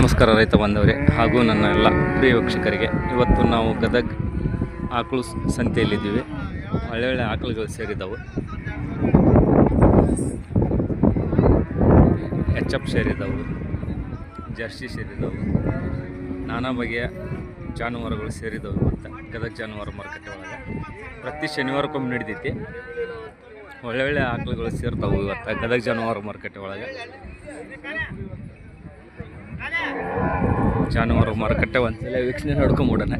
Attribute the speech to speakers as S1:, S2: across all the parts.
S1: ನಮಸ್ಕಾರ ರೈತ ಬಾಂಧವರೇ ಹಾಗೂ ನನ್ನ ಎಲ್ಲ ಪ್ರಿಯ ವೀಕ್ಷಕರಿಗೆ. ಇವತ್ತು ನಾವು ಗದಗ ಆಕಳು ಸಂತೆಯಲ್ಲಿದ್ದೀವಿ. ಒಳ್ಳೆ ಆಕಳುಗಳು ಸೇರಿದ್ದಾವೆ. ಎಚ್.ಎಫ್ ಸೇರಿದ್ದಾವೆ, ಜರ್ಸಿ ಸೇರಿದ್ದಾವೆ, ನಾನಾ ಬಗೆಯ ಜಾನುವಾರುಗಳು ಸೇರಿದ್ದಾವೆ. ಇವತ್ತು ಗದಗ ಜಾನುವಾರು ಮಾರುಕಟ್ಟೆ ಒಳಗೆ ಪ್ರತಿ ಶನಿವಾರಕ್ಕೊಮ್ಮೆ ನಡೀತೈತಿ. ಒಳ್ಳೆ ಆಕಳುಗಳು ಸೇರ್ತಾವೆ ಇವತ್ತು ಗದಗ ಜಾನುವಾರು ಮಾರುಕಟ್ಟೆ ಒಳಗೆ. ಜಾನುವಾರು ಮಾರುಕಟ್ಟೆ ಒಂದ್ಸಲ ವೀಕ್ಷಣೆ ನೋಡ್ಕೊಂಬಿಡೋಣ.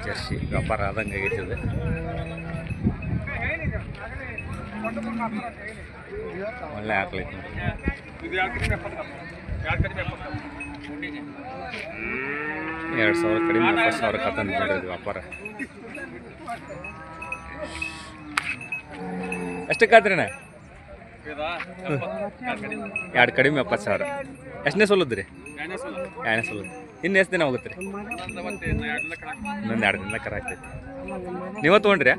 S1: ಜರ್ಸಿ ವ್ಯಾಪಾರ ಆದಂಗೆ ಆಗೈತಿದೆ. ಒಳ್ಳೆ ಆಕಳೈತಿ. 2,000 ಕಡಿಮೆ 20,000 ಕತ್ತಂದು ನೋಡಿದ್ವಿ ವ್ಯಾಪಾರ. ಎಷ್ಟಕ್ಕಾದ್ರಣ್ಣ? 2 ಕಡಿಮೆ 70,000. ಎಷ್ಟನೇ ಸೋಲದ್ರಿ? 2ನೇ ಸೋಲದ್ದು. ಇನ್ನು ಎಷ್ಟು ದಿನ ಹೋಗುತ್ತೆ ರೀ? ಇನ್ನೊಂದು 2 ದಿನ ಕರ ಆಗ್ತೈತಿ. ನೀವ ತೊಗೊಂಡ್ರಿ?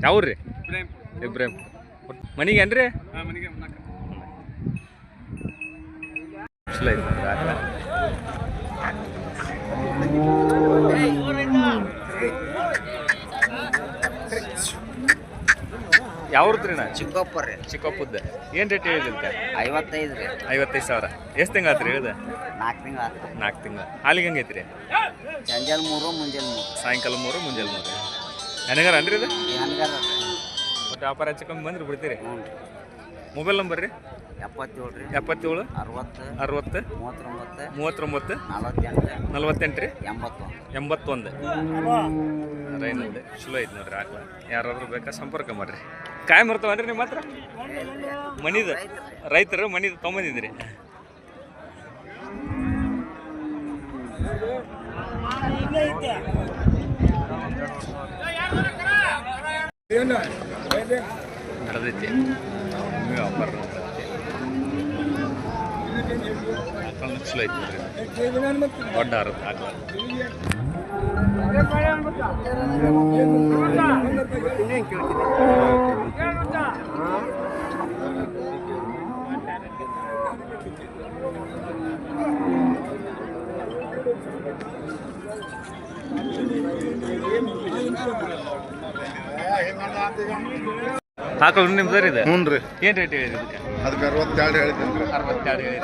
S1: ಯಾವ್ರಿ? ಇಬ್ರಾಹಿಂ. ಮನೆಗೆ ಏನ್ರಿ? ಚಲೋ ಐತಿ. ಯಾವ್ರದ್ರಿ ನಾ?
S2: ಚಿಕ್ಕಪ್ಪ ರೀ.
S1: ಚಿಕ್ಕಪ್ಪದ ಏನು ರೇಟ್ ಹೇಳಿದ್ರಿ?
S2: 55 ರೀ.
S1: 55,000. ಎಷ್ಟು ತಿಂಗಳು ಆತ್ರಿ ಹೇಳಿದೆ?
S2: 4 ತಿಂಗಳು ಆತು.
S1: 4 ತಿಂಗಳು. ಹಾಲಿಗೆ ಹಂಗೈತ್ರಿ?
S2: ಸಂಜೆಲ್ 3 ಮುಂಜಾನೆ 3.
S1: ಸಾಯಂಕಾಲ 3 ಮುಂಜಾನೆ 3. ನನಗಾರ ಅನ್ರಿ ಇದು?
S2: ನನಗಾರ
S1: ಒಟ್ಟು ವ್ಯಾಪಾರ ಹೆಚ್ಚು ಕಮ್ಮಿ ಬಂದ್ರೆ ಬಿಡ್ತೀರಿ?
S2: ಹ್ಞೂ.
S1: ಮೊಬೈಲ್ ನಂಬರ್ ರೀ?
S2: 77 ರೀ.
S1: 77
S2: 60
S1: 60
S2: 39
S1: 39 48 ರೀ
S2: 81.
S1: ರೈನಲ್ರಿ. ಚಲೋ ಐತಿ ನೋಡ್ರಿ ಆಕಳ. ಯಾರಾದ್ರೂ ಬೇಕಾ ಸಂಪರ್ಕ ಮಾಡ್ರಿ. ಕಾಯಂ ಇರ್ತಾವನ್ರಿ ನಿಮ್ಮ ಹತ್ರ? ಮನಿದು ರೈತರು ಮನಿದು ತೊಗೊಂಬಂದಿದ್ರಿ? ನಡೆದೈತಿ ವ್ಯಾಪಾರ. ಆಕಳ ಚಲೋ ಐತಿ ನೋಡ್ರಿ. ದೊಡ್ಡ ಆಕಳ. ಆಕಳು ನಿಮ್ದು ಇದೆ?
S3: ಹ್ಞೂ ರೀ.
S1: ಏನು ರೇಟ್ ಹೇಳಿದ್ರಿ ಇದಕ್ಕೆ?
S3: ಅದಕ್ಕೆ 62 ಹೇಳಿದ್ದೀನಿ ರೀ.
S1: 62 ಹೇಳಿದ್ರಿ.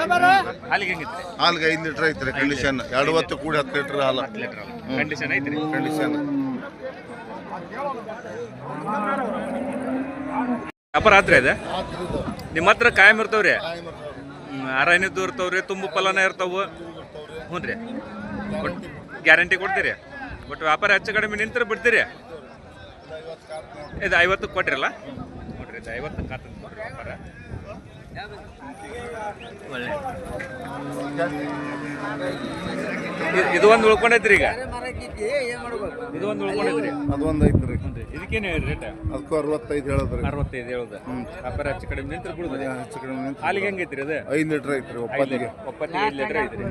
S1: ಹಾಲಿಗೆ ಹೆಂಗಿತ್ತು?
S3: ಹಾಲಿಗೆ 5 ಲೀಟ್ರ್ ಐತ್ರಿ ಕಂಡೀಷನ್. 2 ಹೊತ್ತು ಕೂಡಿ 10 ಲೀಟ್ರ್ ಹಾಲು.
S1: 10 ಲೀಟ್ರ್ ಹಾಲು ಕಂಡೀಷನ್ ಐತ್ರಿ?
S3: ಕಂಡೀಷನ್.
S1: ವ್ಯಾಪಾರ ಆದ್ರೆ ಇದೆ ನಿಮ್ಮ ಹತ್ರ? ಕಾಯಂ ಇರ್ತಾವ್ರಿ? ಆರೈನದ್ದು ಇರ್ತಾವ್ರಿ? ತುಂಬ ಫಲನ ಇರ್ತಾವ? ಹ್ಞೂ ರೀ. ಬಟ್ ಗ್ಯಾರಂಟಿ ಕೊಡ್ತೀರಿ? ಬಟ್ ವ್ಯಾಪಾರ ಹೆಚ್ಚು ಕಡಿಮೆ ನಿಂತರ ಬಿಡ್ತೀರಿ? ಇದು 50 ಕೊಟ್ಟಿರಲ್ಲ ನೋಡ್ರಿ. ಇದು 50 ಕಾತಂತ ನೋಡ್ರಿ ವ್ಯಾಪಾರ. ಒಳ್ಳೆ ಇದು ಒಂದು ಉಳ್ಕೊಂಡೈತ್ರಿ. ಈಗ ಇದು ಒಂದು ಉಳ್ಕೊಂಡೈತ್ರಿ.
S3: ಅದೊಂದು ಐತ್ರಿ.
S1: ಇದಕ್ಕೇನು ಹೇಳಿ ರೇಟ್?
S3: ಅದಕ್ಕೂ 65 ಹೇಳದ್ರಿ.
S1: 65 ಹೇಳುದ. ವ್ಯಾಪಾರ ಹೆಚ್ಚು ಕಡಿಮೆ ನಿಂತರ ಬಿಡುದ?
S3: ಹೆಚ್ಚು ಕಡಿಮೆ ನಿಂತು.
S1: ಹಾಲಿಗೆ ಹೆಂಗೈತ್ರಿ ಅದು?
S3: 5 ಲೀಟ್ರ್ ಐತ್ರಿ ಒಪ್ಪತ್ತಿಗೆ.
S1: 5 ಲೀಟ್ರ್ ಐತ್ರಿ.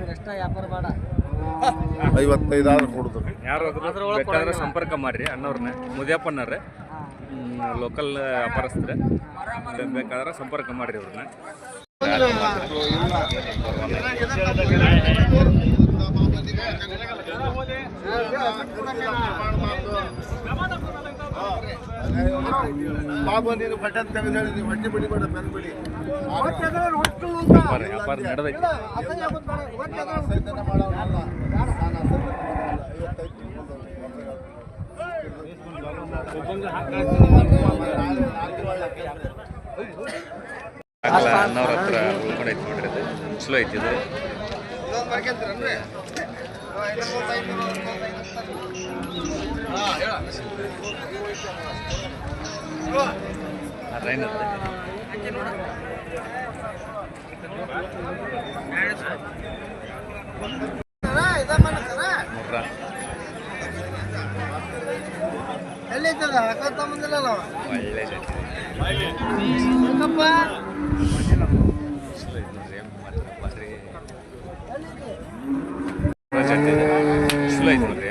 S3: 55 ಆದ್ರೆ ಕೊಡುದು.
S1: ಯಾರಾದ್ರೂ ಬೇಕಾದ್ರೆ ಸಂಪರ್ಕ ಮಾಡ್ರಿ ಅಣ್ಣವ್ರನ್ನ. ಮುದಿಯಪ್ಪನವ್ರೆ ಲೋಕಲ್ ವ್ಯಾಪಾರಸ್ಥರ. ಬೇಕಾದ್ರೆ ಸಂಪರ್ಕ ಮಾಡ್ರಿ ಅವ್ರನ್ನ. ವ್ಯಾಪಾರ ನಡೆದೈತಿ. ಅಣ್ಣವ್ರ ಹತ್ರ ಉಳ್ಕೊಂಡೈತಿ ನೋಡ್ರಿ. ಅದು ಚಲೋ ಐತಿ. ಇದು ರೈನದ್ದು. ಮುರ್ರಾ ಚಲೋ ಐತಿ ನೋಡ್ರಿ.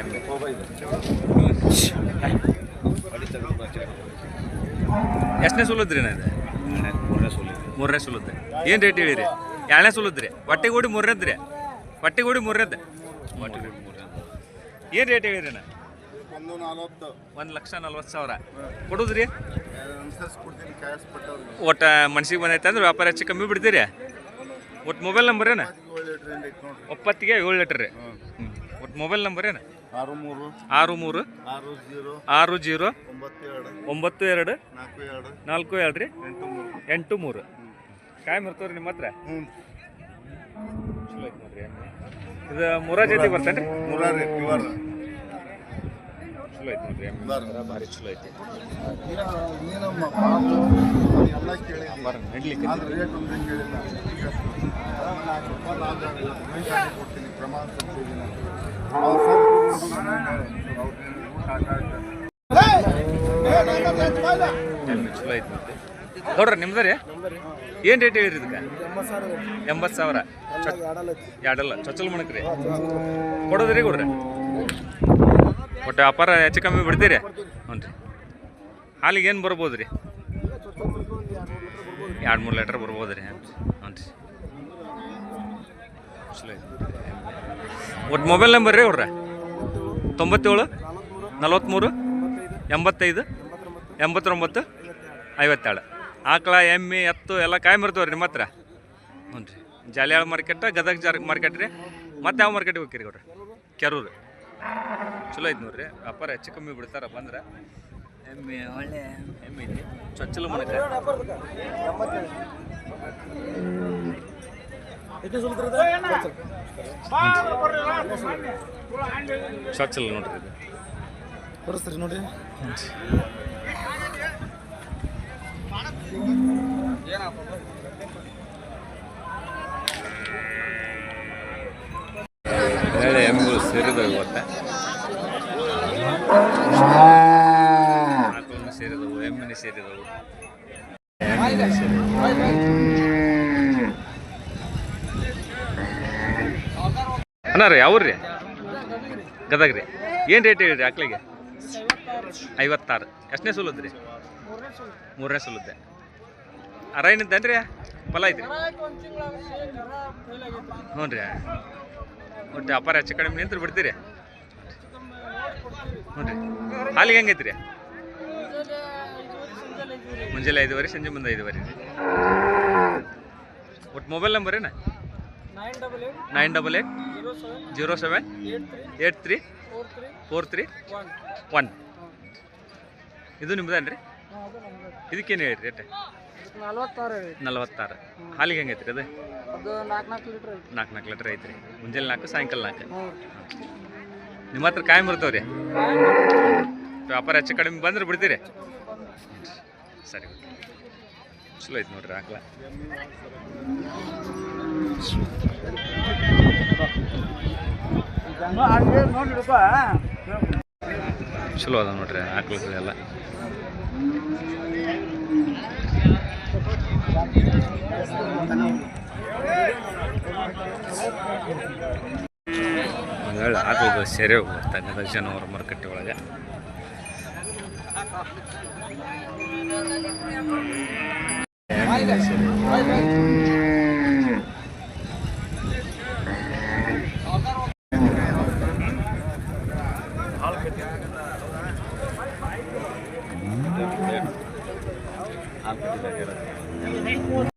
S1: ಎಷ್ಟನೇ ಸುಲಿದ್ರಿ ನಾ ಇದು? ಮೂರನೇ ಸುಲಿದ್ರಿ. ಏನು ರೇಟ್ ಹೇಳಿರಿ? ಎರಡನೇ ಸುಲಿದ್ರಿ. ಹೊಟ್ಟೆಗೂಡಿ ಮೂರನೇದ್ರಿ. ಹೊಟ್ಟೆಗೂಡಿ ಮೂರನೇದ್ದು. ಏನು ರೇಟ್ ಹೇಳಿರಿ ನಾ? 1,40,000 ಕೊಡುದ್ರಿ. ಒಟ್ಟು ಮನ್ಸಿಗೆ ಬಂದೈತೆ ಅಂದ್ರೆ ವ್ಯಾಪಾರ ಹೆಚ್ಚು ಕಮ್ಮಿ ಬಿಡ್ತೀರಿ. ಒಟ್ಟು ಮೊಬೈಲ್ ನಂಬರ್ ಏನು? 7 ಲೀಟ್ರ್ ರೀ. ಒಟ್ಟು ಮೊಬೈಲ್ ನಂಬರ್ ಏನು? 63 60 92 42 ರೀ 83. ಕಾಯಂ ಇರ್ತಾವ್ರಿ ನಿಮ್ಮ ಹತ್ರ? ಚಲೋ ಐತೆ ನೋಡ್ರಿ. ಇದು ಮೂರ ಜೊತೆ ಬರ್ತೇನೆ ರೀ? ಚಲೋ ಐತೆ ನೋಡ್ರಿ. ಭಾರಿ ಚಲೋ ಐತಿ. ನಡ್ಲಿಕ್ಕೆ ಚಲೋ ಐತಿ ಮತ್ತೆ. ನೋಡ್ರಿ ನಿಮ್ದು ರೀ? ಏನು ರೇಟ್ ಹೇಳಿರಿ ಇದಕ್ಕೆ? 80,000. ಎರಡಲ್ಲ ಚೊಚ್ಚಲ್ ಮಣಕ್ರಿ ಕೊಡೋದ್ರಿ ಕೊಡ್ರಿ. ಒಟ್ಟು ವ್ಯಾಪಾರ ಹೆಚ್ಚು ಕಮ್ಮಿ ಬಿಡ್ತೀರಿ? ಹ್ಞೂ ರೀ. ಹಾಲಿಗೆ ಏನು ಬರ್ಬೋದು ರೀ? 2-3 ಲೀಟ್ರ್ ಬರ್ಬೋದು ರೀ. ಹ್ಞೂ ರೀ. ಚಲೋ ಐತಿ. ಒಟ್ಟು ಮೊಬೈಲ್ ನಂಬರ್ ರೀ ಅವ್ರ? 97 43 85 89 57. ಆಕಳ ಎಮ್ಮೆ ಎತ್ತು ಎಲ್ಲ ಕಾಯಂ ಇರ್ತಾವ್ರಿ ನಿಮ್ಮ ಹತ್ರ? ಹ್ಞೂ ರೀ. ಜಾಲಿಯಾಳ ಮಾರ್ಕೆಟ್, ಗದಗ ಮಾರ್ಕೆಟ್ ರೀ. ಮತ್ತೆ ಯಾವ ಮಾರ್ಕೆಟಿಗೆ ಹೋಗ್ತೀರಿ ಅವ್ರಿ? ಕೆರೂರು. ಚಲೋ ಐತಿ ನೋಡ್ರಿ. ವ್ಯಾಪಾರ ಹೆಚ್ಚು ಕಮ್ಮಿ ಬಿಡ್ತಾರ ಬಂದ್ರೆ. ಎಮ್ಮೆ ಒಳ್ಳೆ ಎಮ್ಮೆ ಐತಿ. ಚೊಚ್ಚಲ ಮನಕ ಚೊಚ್ಚಲ ನೋಡ್ರಿ ಇದು.
S4: ಕೊಡಿಸ್ತೀರಿ ನೋಡ್ರಿ.
S1: ಒಳ್ಳೆ ಎಮ್ಮೆಗಳು ಸೇರಿದವು ಇವತ್ತ. ಆಕಳನ್ನು ಸೇರಿದವು, ಎಮ್ಮೆನೆ ಸೇರಿದವು. ಅಣ್ಣ ರೀ ಯಾವ್ರಿ? ಗದಗ ರೀ. ಏನು ರೇಟ್ ಹೇಳಿರಿ ಆಕಳಿಗೆ? 56. ಎಷ್ಟನೇ ಸುಲದ್ರಿ? ಮೂರನೇ ಸುಲದ್ದೆ. ಅರೈನಿದ್ದೇನು ರೀ? ಫಲ ಐತ್ರಿ? ಹ್ಞೂ ರೀ. ಒಟ್ಟು ವ್ಯಾಪಾರ ಹೆಚ್ಚು ಕಡಿಮೆ ನಿಂತ್ರು ಬಿಡ್ತೀರಿ? ಹ್ಞೂ ರೀ. ಹಾಲಿಗೆ ಹೆಂಗೈತಿ ರೀ? ಮುಂಜಾನೆ 5:30, ಸಂಜೆ ಮುಂದೆ 5:30 ರೀ. ಒಟ್ಟು ಮೊಬೈಲ್ ನಂಬರ್ ಏನು? 988 07 83 43 1. ಇದು ನಿಮ್ದೇನು ರೀ? ಇದಕ್ಕೇನು ಹೇಳಿರಿ ರೇಟ್? 46. ಹಾಲಿಗೆ ಹೆಂಗೈತಿ ರೀ ಅದು? 4 ಲೀಟ್ರ್ ಐತ್ರಿ. ಮುಂಜಾನೆ 4, ಸಾಯಂಕಾಲ 4. ನಿಮ್ಮ ಹತ್ರ ಕಾಯಂ ಬರ್ತಾವ್ರಿ? ವ್ಯಾಪಾರ ಹೆಚ್ಚು ಕಡಿಮೆ ಬಂದ್ರೆ ಬಿಡ್ತೀರಿ? ಸರಿ. ಚಲೋ ಐತಿ ನೋಡ್ರಿ ಆಕಳ. ಚಲೋ ಅದ ನೋಡ್ರಿ ಆಕಳಗಳೆಲ್ಲ. ಒಂದೇಳು ಆಕಳಗಳು ಸೆರೆ ಹೋಗ್ತಾ ಗದಗ ಜಾನುವಾರು ಮಾರುಕಟ್ಟೆ ಒಳಗೆ.